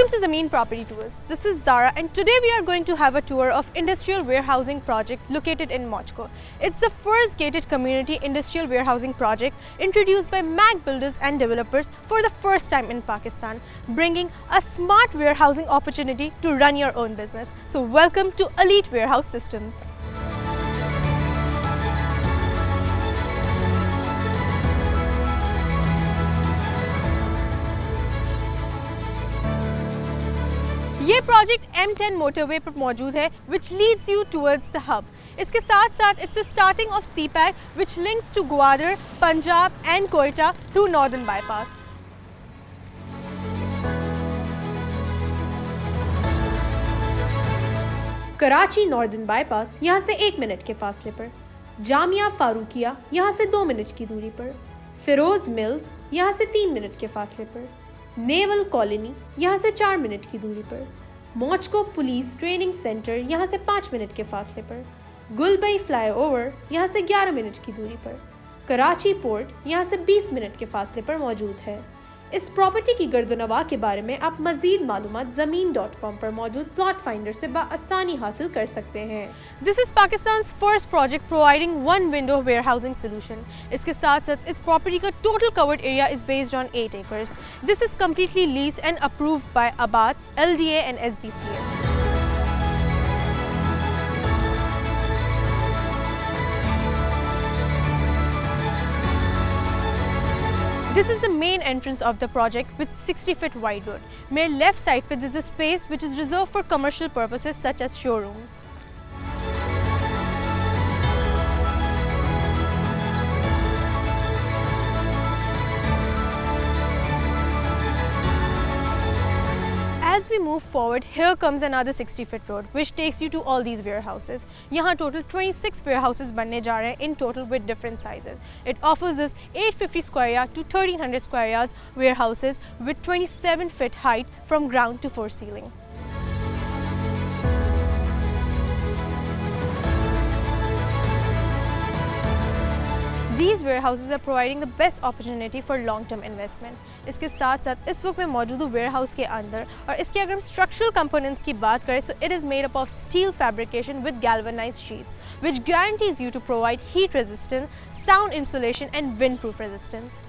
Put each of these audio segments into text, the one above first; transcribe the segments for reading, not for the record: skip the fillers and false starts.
Welcome to Zameen Property Tours. This is Zara and today we are going to have a tour of industrial warehousing project located in Mojko. It's the first gated community industrial warehousing project introduced by MAG builders and developers for the first time in Pakistan, bringing a smart warehousing opportunity to run your own business. So welcome to Elite Warehouse Systems. ये project M10 motorway पर मौजूद है which leads you towards the hub. इसके साथ साथ it's a starting of CPAC which links to Gwadar, Punjab and Quetta through Northern Bypass. Karachi northern bypass यहाँ से 1 minute के फासले पर, जामिया फारूकिया यहाँ से 2 मिनट की दूरी पर, फिरोज मिल्स यहाँ से 3 मिनट के फासले पर, नेवल कॉलोनी यहाँ से 4 मिनट की दूरी पर, मोजको पुलिस ट्रेनिंग सेंटर यहाँ से 5 मिनट के फासले पर, गुलबई फ्लाईओवर यहाँ से 11 मिनट की दूरी पर, कराची पोर्ट यहाँ से 20 मिनट के फासले पर मौजूद है। इस प्रॉपर्टी की गर्दोनवा के बारे में आप मज़ीद मालूमात zameen.com पर मौजूद प्लॉट फाइंडर से आसानी हासिल कर सकते हैं। This is Pakistan's first project providing one window warehousing solution. इसके साथ साथ इस प्रॉपर्टी का total covered area is based on 8 acres. This is completely leased and approved by आबाद, LDA and SBCA. This is the main entrance of the project with 60 feet wide road. मेरे left side पे there is a space which is reserved for commercial purposes such as showrooms. As we move forward, here comes another 60 feet road which takes you to all these warehouses. यहाँ total 26 warehouses बनने जा रहे हैं in total with different sizes. It offers us 850 square yard to 1300 square yards warehouses with 27 feet height from ground to floor ceiling. These warehouses are providing the best opportunity for long-term investment. इसके साथ साथ इस वक्त मैं मौजूद हूँ warehouse के अंदर और इसके अगर हम structural components की बात करें so it is made up of steel fabrication with galvanized sheets which guarantees you to provide heat resistance, sound insulation and windproof resistance.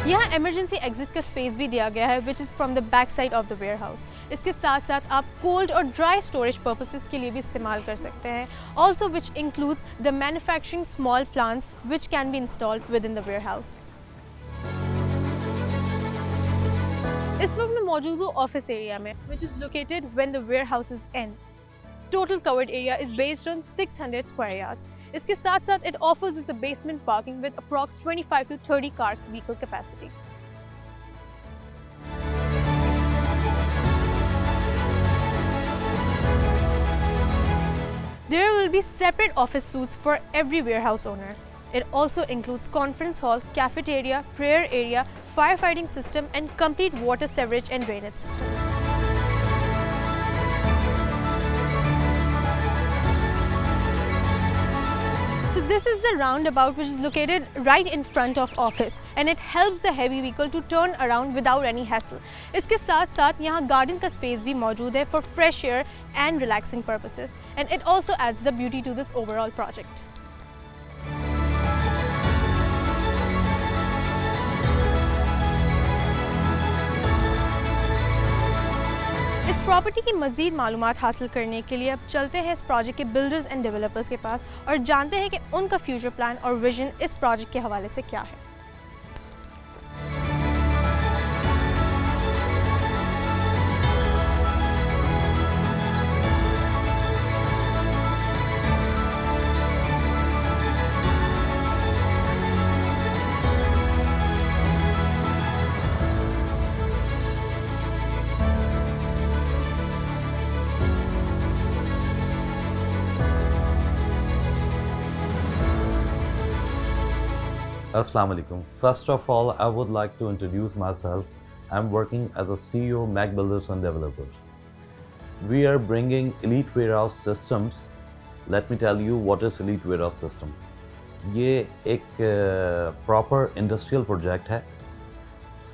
यहाँ emergency exit का space भी दिया गया है which is from the back side of the warehouse. इसके साथ साथ आप cold और dry storage purposes के लिए भी इस्तेमाल कर सकते हैं. Also which includes the manufacturing small plants which can be installed within the warehouse. इस वक्त मैं मौजूद हूँ office area में which is located when the warehouses end. Total covered area is based on 600 square yards. इसके साथ साथ it offers us a basement parking with approx 25 to 30 car vehicle capacity. There will be separate office suites for every warehouse owner. It also includes conference hall, cafeteria, prayer area, firefighting system and complete water sewerage and drainage system. So this is the roundabout which is located right in front of office and it helps the heavy vehicle to turn around without any hassle. इसके साथ साथ यहाँ garden का space भी मौजूद है for fresh air and relaxing purposes and it also adds the beauty to this overall project. इस property की मज़ीद मालूमात हासिल करने के लिए अब चलते हैं इस प्रोजेक्ट के बिल्डर्स एंड डेवलपर्स के पास और जानते हैं कि उनका फ्यूचर प्लान और विजन इस प्रोजेक्ट के हवाले से क्या है। Assalamu alaikum. First of all, I would like to introduce myself. I'm working as a CEO MAG Builders and Developers. We are bringing Elite Warehouse Systems. Let me tell you what is Elite Warehouse System. ये एक proper industrial project है।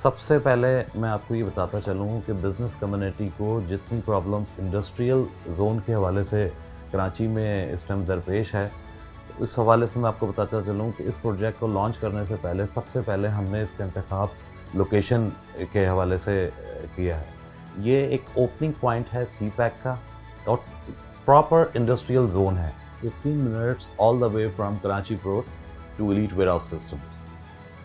सबसे पहले मैं आपको ये बताता चलूँ कि बिज़नेस कम्युनिटी को जितनी प्रॉब्लम्स इंडस्ट्रियल जोन के हवाले से कराची में इस टाइम दरपेश है, इस हवाले से मैं आपको बताता चलूँ कि इस प्रोजेक्ट को लॉन्च करने से पहले सबसे पहले हमने इसका इंतखाब लोकेशन के हवाले से किया है। ये एक ओपनिंग पॉइंट है सी पैक का और प्रॉपर इंडस्ट्रियल जोन है। 15 minutes all the way from Karachi port to elite warehouse systems.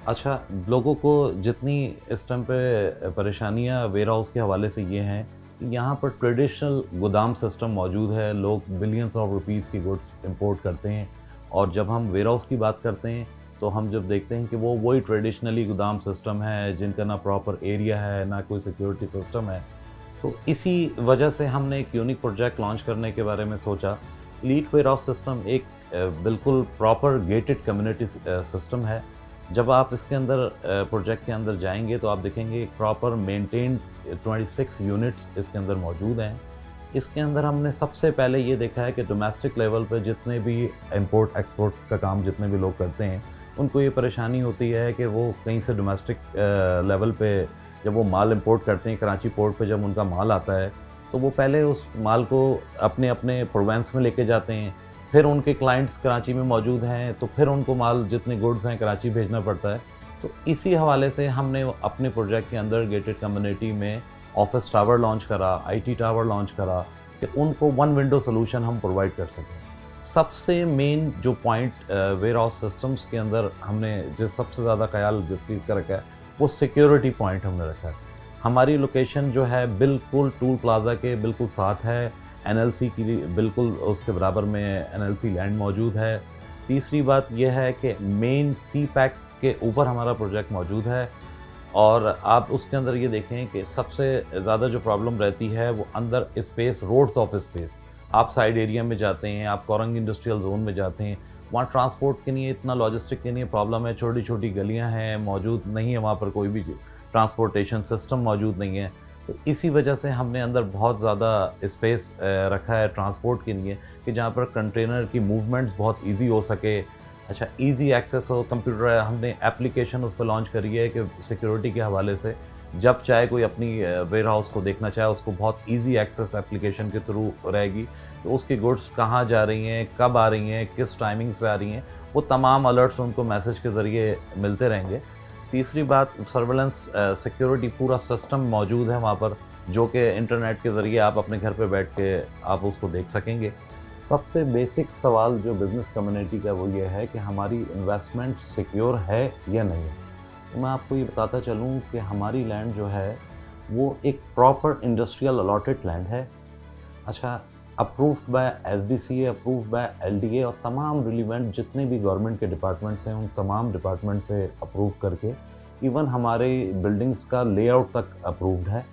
अच्छा, लोगों को जितनी इस टाइम पे परेशानियाँ वेयरहाउस के हवाले से ये हैं कि यहाँ पर ट्रेडिशनल गोदाम सिस्टम मौजूद है। लोग बिलियंस ऑफ रुपीज़ की गुड्स इंपोर्ट करते हैं और जब हम वेयरहाउस की बात करते हैं तो हम जब देखते हैं कि वो वही ट्रेडिशनली गोदाम सिस्टम है जिनका ना प्रॉपर एरिया है, ना कोई सिक्योरिटी सिस्टम है। तो इसी वजह से हमने एक यूनिक प्रोजेक्ट लॉन्च करने के बारे में सोचा। एलीट वेयरहाउस सिस्टम एक बिल्कुल प्रॉपर गेटेड कम्युनिटी सिस्टम है। जब आप इसके अंदर प्रोजेक्ट के अंदर जाएंगे तो आप देखेंगे एक प्रॉपर मेंटेन्ड 26 यूनिट्स इसके अंदर मौजूद हैं। इसके अंदर हमने सबसे पहले ये देखा है कि डोमेस्टिक लेवल पे जितने भी इंपोर्ट एक्सपोर्ट का काम जितने भी लोग करते हैं उनको ये परेशानी होती है कि वो कहीं से डोमेस्टिक लेवल पे जब वो माल इंपोर्ट करते हैं, कराची पोर्ट पे जब उनका माल आता है तो वो पहले उस माल को अपने अपने प्रोवेंस में लेके जाते हैं। फिर उनके क्लाइंट्स कराची में मौजूद हैं तो फिर उनको माल जितने गुड्स हैं कराची भेजना पड़ता है। तो इसी हवाले से हमने अपने प्रोजेक्ट के अंदर गेटेड कम्युनिटी में ऑफिस टावर लॉन्च करा, आईटी टावर लॉन्च करा कि उनको वन विंडो सोल्यूशन हम प्रोवाइड कर सकें। सबसे मेन जो पॉइंट वेयर हाउस सिस्टम्स के अंदर हमने जिस सबसे ज़्यादा ख्याल जिस चीज़ का रखा है वो सिक्योरिटी पॉइंट हमने रखा है। हमारी लोकेशन जो है बिल्कुल टूल प्लाजा के बिल्कुल साथ है। एनएलसी की बिल्कुल उसके बराबर में एनएलसी लैंड मौजूद है। तीसरी बात यह है कि मेन सी पैक के ऊपर हमारा प्रोजेक्ट मौजूद है और आप उसके अंदर ये देखें कि सबसे ज़्यादा जो प्रॉब्लम रहती है वो अंदर स्पेस, रोड्स ऑफ स्पेस। आप साइड एरिया में जाते हैं, आप कोरंग इंडस्ट्रियल जोन में जाते हैं, वहाँ ट्रांसपोर्ट के लिए इतना लॉजिस्टिक के लिए प्रॉब्लम है। छोटी छोटी गलियाँ हैं, मौजूद नहीं है वहाँ पर कोई भी ट्रांसपोर्टेशन सिस्टम मौजूद नहीं है। तो इसी वजह से हमने अंदर बहुत ज़्यादा स्पेस रखा है ट्रांसपोर्ट के लिए कि जहाँ पर कंटेनर की मूवमेंट्स बहुत इजी हो सके। अच्छा, इजी एक्सेस हो। कंप्यूटर हमने एप्लीकेशन उस पर लॉन्च करी है कि सिक्योरिटी के हवाले से जब चाहे कोई अपनी वेयर हाउस को देखना चाहे उसको बहुत इजी एक्सेस एप्लीकेशन के थ्रू रहेगी। तो उसकी गुड्स कहाँ जा रही हैं, कब आ रही हैं, किस टाइमिंग्स पे आ रही हैं, वो तमाम अलर्ट्स उनको मैसेज के ज़रिए मिलते रहेंगे। तीसरी बात, सर्वेलेंस सिक्योरिटी पूरा सिस्टम मौजूद है वहाँ पर जो कि इंटरनेट के ज़रिए आप अपने घर पे बैठ के आप उसको देख सकेंगे। सबसे बेसिक सवाल जो बिज़नेस कम्युनिटी का वो ये है कि हमारी इन्वेस्टमेंट सिक्योर है या नहीं है। तो मैं आपको ये बताता चलूँ कि हमारी लैंड जो है वो एक प्रॉपर इंडस्ट्रियल अलॉटेड लैंड है। अच्छा, approved by SDCA, approved by LDA और तमाम रिलीवेंट जितने भी गवर्नमेंट के डिपार्टमेंट्स हैं उन तमाम डिपार्टमेंट से अप्रूव करके इवन हमारे बिल्डिंग्स का लेआउट तक अप्रूव्ड है।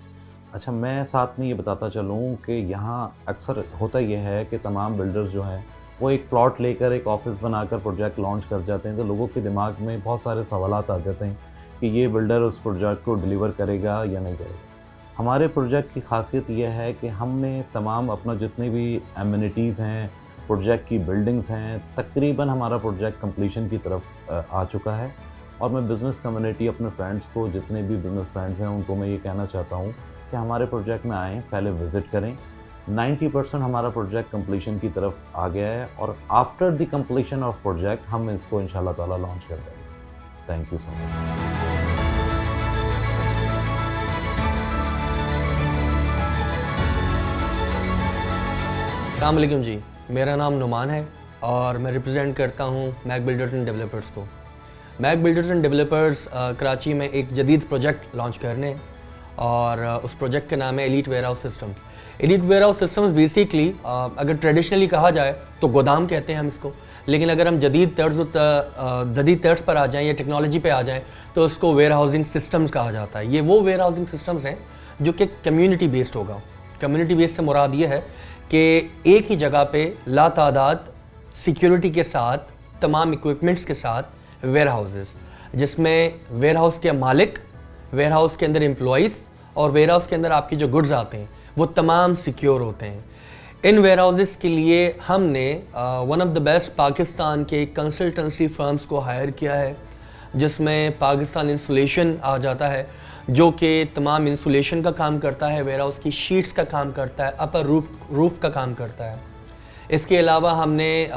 अच्छा, मैं साथ में ये बताता चलूँ कि यहाँ अक्सर होता ये है कि तमाम बिल्डर्स जो हैं वो एक प्लॉट लेकर एक ऑफिस बनाकर प्रोजेक्ट लॉन्च कर जाते हैं तो लोगों के दिमाग में बहुत सारे सवालात आ जाते हैं कि ये बिल्डर उस प्रोजेक्ट को डिलीवर करेगा या नहीं करेगा। हमारे प्रोजेक्ट की खासियत यह है कि हमने तमाम अपना जितने भी एमिनिटीज़ हैं, प्रोजेक्ट की बिल्डिंग्स हैं, तकरीबन हमारा प्रोजेक्ट कंप्लीशन की तरफ आ चुका है। और मैं बिज़नेस कम्युनिटी अपने फ्रेंड्स को, जितने भी बिज़नेस फ्रेंड्स हैं उनको मैं ये कहना चाहता हूँ कि हमारे प्रोजेक्ट में आएँ, पहले विज़िट करें। 90% हमारा प्रोजेक्ट कंप्लीशन की तरफ आ गया है और after the completion of project हम इसको इंशाल्लाह ताला लॉन्च कर देंगे। Thank you so much. अस्सलाम वालेकुम जी, मेरा नाम नुमान है और मैं रिप्रेजेंट करता हूँ मैक बिल्डर्स एंड डेवलपर्स को। Mac builders and developers Karachi में एक जदीद प्रोजेक्ट लॉन्च करने और उस प्रोजेक्ट का नाम है elite warehouse systems. Elite warehouse systems basically अगर ट्रेडिशनली कहा जाए तो गोदाम कहते हैं हम इसको, लेकिन अगर हम जदीद तर्ज पर आ जाएँ या टेक्नोलॉजी पे आ जाएँ तो उसको वेयर हाउसिंग सिस्टम्स कहा जाता है। ये वो वेयर हाउसिंग सिस्टम्स हैं जो कि कम्यूनिटी बेस्ड होगा। कम्युनिटी बेस्ड से मुराद ये है कि एक ही जगह पे लातादाद सिक्योरिटी के साथ, तमाम इक्विपमेंट्स के साथ वेयर हाउसेस, जिसमें वेयर हाउस के मालिक, वेयर हाउस के अंदर एम्प्लॉइज़ और वेयर हाउस के अंदर आपके जो गुड्स आते हैं वो तमाम सिक्योर होते हैं। इन वेयर हाउसेस के लिए हमने one of the best Pakistan के कंसल्टेंसी फर्म्स को हायर किया है, जिसमें पाकिस्तान इंसुलेशन आ जाता है, जो कि तमाम इंसुलेशन का काम करता है, वेयर हाउस की शीट्स का काम करता है, अपर रूफ का काम करता है। इसके अलावा हमने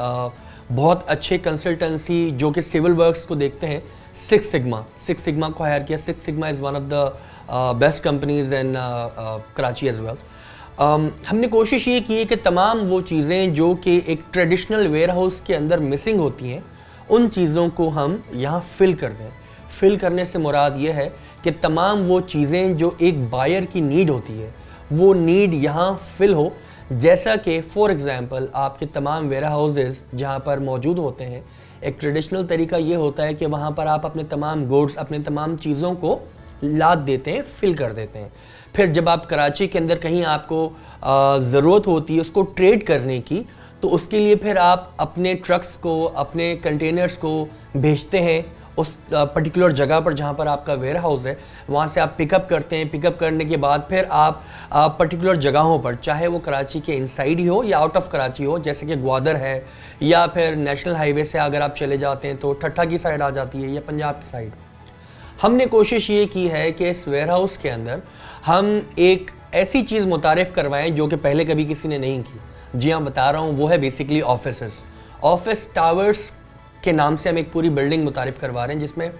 बहुत अच्छे कंसल्टेंसी जो कि सिविल वर्क्स को देखते हैं, सिक्स सिग्मा को हायर किया। Six sigma is one of the best companies in Karachi as well. हमने कोशिश ये की है कि तमाम वो चीज़ें जो कि एक ट्रेडिशनल वेयर हाउस के अंदर मिसिंग होती हैं, उन चीज़ों को हम यहाँ फिल कर दें। फिल करने से मुराद ये है कि तमाम वो चीज़ें जो एक बायर की नीड होती है, वो नीड यहाँ फिल हो। जैसा कि फॉर एग्ज़ाम्पल आपके तमाम वेयर हाउसेज़ जहाँ पर मौजूद होते हैं, एक ट्रेडिशनल तरीका ये होता है कि वहाँ पर आप अपने तमाम गुड्स, अपने तमाम चीज़ों को लाद देते हैं, फिल कर देते हैं। फिर जब आप कराची के अंदर कहीं आपको ज़रूरत होती है उसको ट्रेड करने की, तो उसके लिए फिर आप अपने ट्रक्स को, अपने कंटेनर्स को भेजते हैं उस पर्टिकुलर जगह पर जहाँ पर आपका वेयर हाउस है। वहाँ से आप पिकअप करते हैं। पिकअप करने के बाद फिर आप पर्टिकुलर जगहों पर, चाहे वो कराची के इनसाइड ही हो या आउट ऑफ कराची हो, जैसे कि ग्वादर है, या फिर नेशनल हाईवे से अगर आप चले जाते हैं तो ठट्ठा की साइड आ जाती है, या पंजाब की साइड। हमने कोशिश ये की है कि इस वेयर हाउस के अंदर हम एक ऐसी चीज़ मुतारिफ़ करवाएं जो कि पहले कभी किसी ने नहीं की। जी हाँ, बता रहा हूँ, वो है बेसिकली ऑफिस टावर्स के नाम से हम एक पूरी बिल्डिंग मुतारिफ़ करवा रहे हैं, जिसमें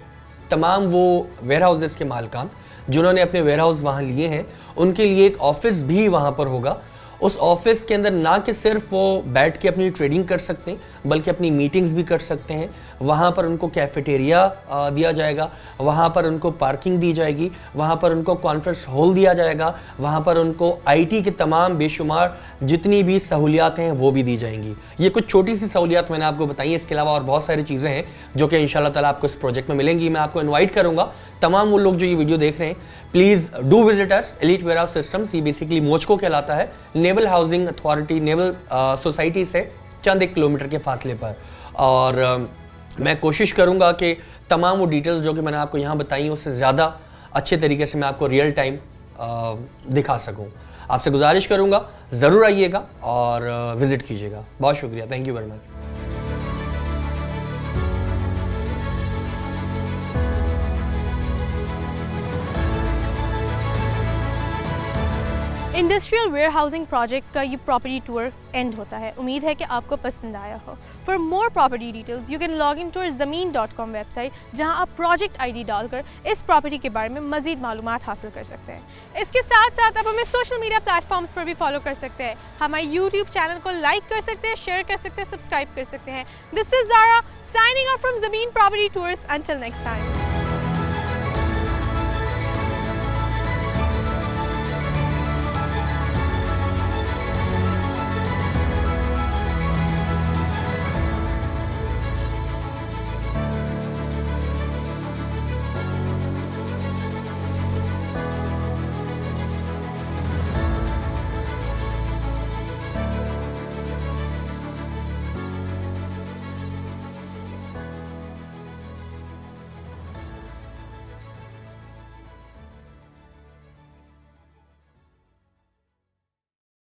तमाम वो वेयर हाउसेस के मालिकान जिन्होंने अपने वेयर हाउस वहाँ लिए हैं, उनके लिए एक ऑफ़िस भी वहाँ पर होगा। उस ऑफिस के अंदर ना कि सिर्फ वो बैठ के अपनी ट्रेडिंग कर सकते हैं, बल्कि अपनी मीटिंग्स भी कर सकते हैं। वहाँ पर उनको कैफेटेरिया दिया जाएगा, वहाँ पर उनको पार्किंग दी जाएगी, वहाँ पर उनको कॉन्फ्रेंस हॉल दिया जाएगा, वहाँ पर उनको आईटी के तमाम बेशुमार जितनी भी सहूलियात हैं वो भी दी जाएंगी। ये कुछ छोटी सी सहूलियात मैंने आपको बताई हैं। इसके अलावा और बहुत सारी चीज़ें हैं जो कि इंशाल्लाह ताला आपको इस प्रोजेक्ट में मिलेंगी। मैं आपको इन्वाइट करूँगा, तमाम वो लोग जो ये वीडियो देख रहे हैं, please do visit us. Elite warehouse systems, ये बेसिकली मोचको कहलाता है, naval housing authority, naval society से चंद 1 किलोमीटर के फासले पर। और मैं कोशिश करूंगा कि तमाम वो डिटेल्स जो कि मैंने आपको यहाँ बताई हैं उससे ज़्यादा अच्छे तरीके से मैं आपको रियल टाइम दिखा सकूँ। आपसे गुजारिश करूँगा, ज़रूर आइएगा और विज़िट कीजिएगा। बहुत शुक्रिया, thank you very much. Industrial warehousing project का ये प्रॉपर्टी टूर एंड होता है। उम्मीद है कि आपको पसंद आया हो। For more property details you can log in to our ज़मीन.com वेबसाइट, जहां आप प्रोजेक्ट आईडी डालकर इस प्रॉपर्टी के बारे में मज़ीद मालूमात हासिल कर सकते हैं। इसके साथ साथ आप हमें सोशल मीडिया प्लेटफॉर्म्स पर भी फॉलो कर सकते हैं। हमारे यूट्यूब चैनल को लाइक कर सकते हैं, शेयर कर सकते हैं, सब्सक्राइब कर सकते हैं। This is Zara signing off from Zameen property tours. Until next time.